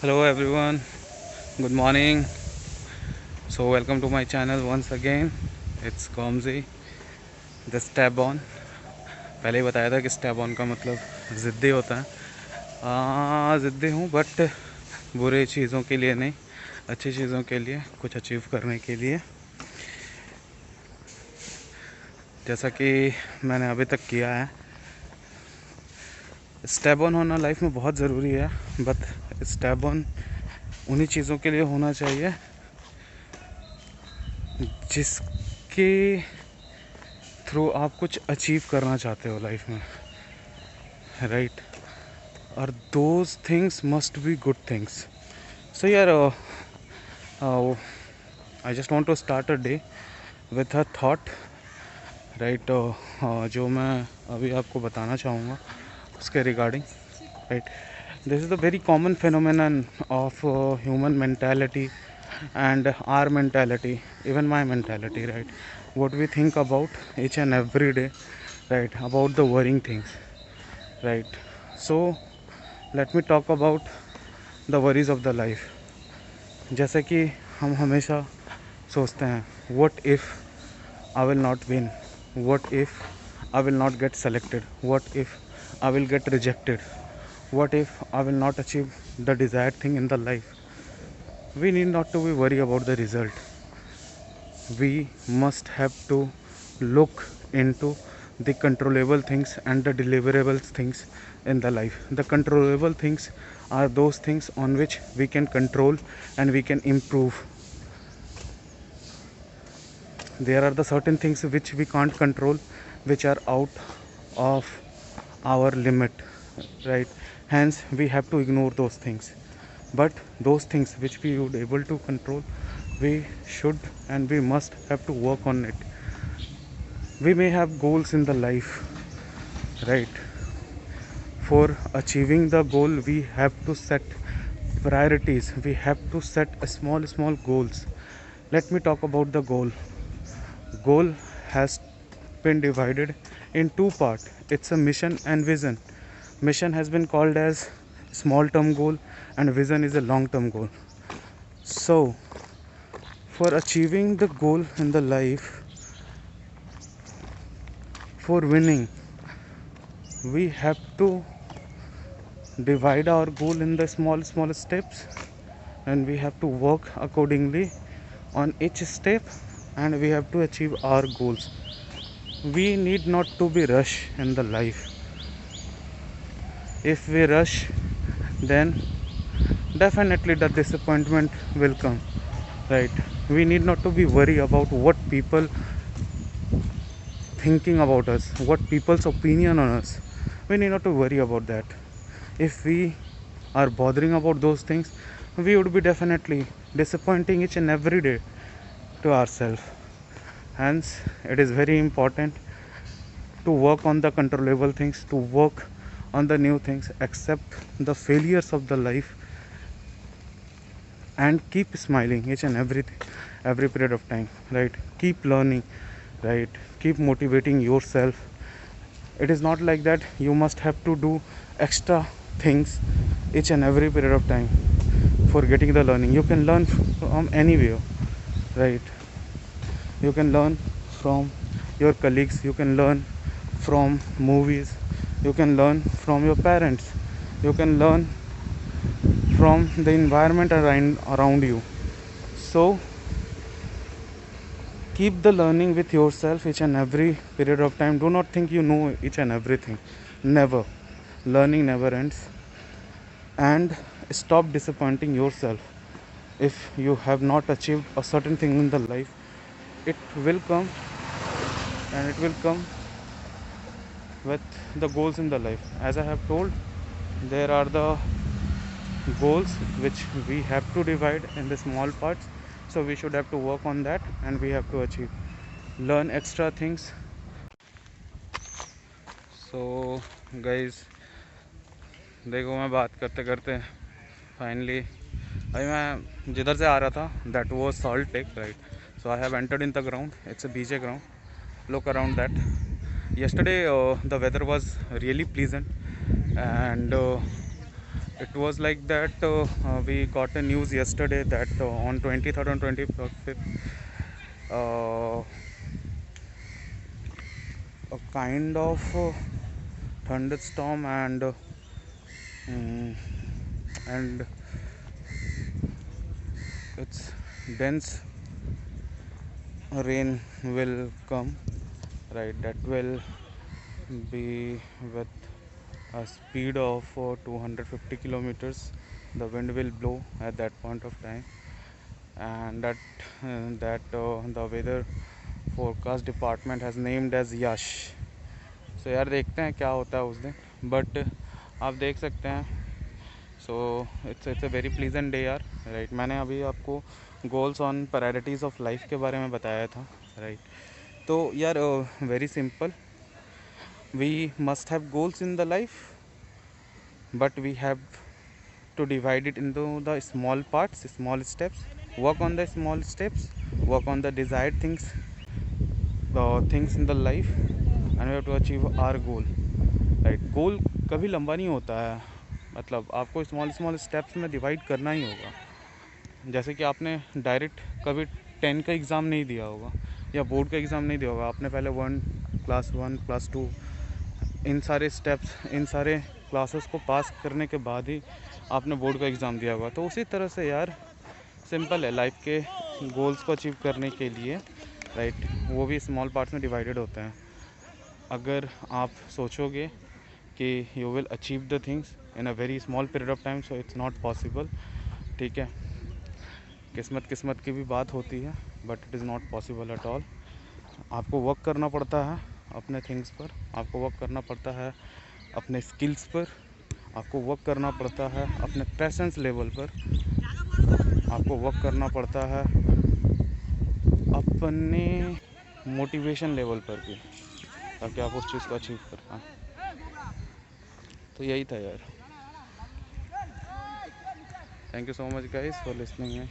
Hello everyone, good morning. So welcome to my channel once again. It's Gomzi, the Stab On. पहले ही बताया था कि stab on का मतलब ज़िद्दी होता है। ज़िद्दी हूँ बट बुरे चीज़ों के लिए नहीं, अच्छी चीज़ों के लिए, कुछ अचीव करने के लिए। जैसा कि मैंने अभी तक किया है, स्टैब ऑन होना लाइफ में बहुत ज़रूरी है। बट स्टैब ऑन उन्हीं चीज़ों के लिए होना चाहिए जिसके थ्रू आप कुछ अचीव करना चाहते हो लाइफ में, राइट? और those things must be good things. So यार, I just want to start a day with a thought, right? जो मैं अभी आपको बताना चाहूँगा उसके regarding, right? This is a very common phenomenon of human mentality and our mentality, even my mentality, right? What we think about each and every day, right? About the worrying things, right? So let me talk about the worries of the life. जैसे कि हम हमेशा सोचते हैं, what if I will not win, what if I will not get selected, what if I will get rejected, what if I will not achieve the desired thing in the life. We need not to be worried about the result. We must have to look into the controllable things and the deliverable things in the life. The controllable things are those things on which we can control and we can improve. There are the certain things which we can't control, which are out of our limit, right? Hence we have to ignore those things. But those things which we would able to control, we should and we must have to work on it. We may have goals in the life, right? For achieving the goal we have to set priorities, we have to set a small goals. Let me talk about the goal has been divided in two parts. It's a mission and vision. Mission has been called as small term goal and vision is a long term goal. So for achieving the goal in the life, for winning, we have to divide our goal in the small steps, and we have to work accordingly on each step, and we have to achieve our goals. We need not to be rush in the life. If we rush, then definitely the disappointment will come, right? We need not to be worried about what people thinking about us, what people's opinion on us. We need not to worry about that. If we are bothering about those things, we would be definitely disappointing each and every day to ourselves. Hence it is very important to work on the controllable things, to work on the new things, accept the failures of the life, and keep smiling each and every period of time, right? Keep learning, right? Keep motivating yourself. It is not like that you must have to do extra things each and every period of time for getting the learning. You can learn from anywhere, right? You can learn from your colleagues, you can learn from movies, you can learn from your parents, you can learn from the environment around you. So keep the learning with yourself each and every period of time. Do not think you know each and everything. Never. Learning never ends. And stop disappointing yourself. If you have not achieved a certain thing in the life, it will come, and it will come with the goals in the life. As I have told, there are the goals which we have to divide in the small parts, so we should have to work on that, and we have to achieve, learn extra things. So guys, देखो मैं बात करते करते finally अभी मैं जिधर से आ रहा था, that was salt tech, right? So I have entered in the ground. It's a BJ ground. Look around that. Yesterday the weather was really pleasant, and it was like that we got a news yesterday that on 23rd and 25th a kind of thunderstorm mm, and it's dense rain will come, right? That will be with a speed of 250 kilometers. The wind will blow at that point of time, and the weather forecast department has named as Yash. So यार देखते हैं क्या होता है उस दिन, but आप देख सकते हैं. So it's a very pleasant day यार, राइट. मैंने अभी आपको goals on priorities of life के बारे में बताया था, राइट. तो यार very simple, we must have goals in the life, but we have to divide it into the small parts, small steps, work on the small steps, work on the desired things in the life, and we have to achieve our goal, right. गोल कभी लंबा नहीं होता है, मतलब आपको small small steps में divide करना ही होगा. जैसे कि आपने डायरेक्ट कभी 10 का एग्ज़ाम नहीं दिया होगा या बोर्ड का एग्ज़ाम नहीं दिया होगा. आपने पहले क्लास 1 क्लास 2 इन सारे स्टेप्स, इन सारे क्लासेस को पास करने के बाद ही आपने बोर्ड का एग्ज़ाम दिया होगा. तो उसी तरह से यार सिंपल है लाइफ के गोल्स को अचीव करने के लिए, राइट. वो भी स्मॉल पार्ट्स में डिवाइडेड होते हैं. अगर आप सोचोगे कि you will achieve the things in a very small period of time, so it's not possible. ठीक है, किस्मत की भी बात होती है, but it is not possible at all. आपको वर्क करना पड़ता है अपने थिंग्स पर, आपको वर्क करना पड़ता है अपने स्किल्स पर, आपको वर्क करना पड़ता है अपने प्रेजेंस लेवल पर, आपको वर्क करना पड़ता है अपने मोटिवेशन लेवल पर भी, ताकि आप उस चीज़ को अचीव कर पाएँ. तो यही था यार. Thank you so much guys for listening.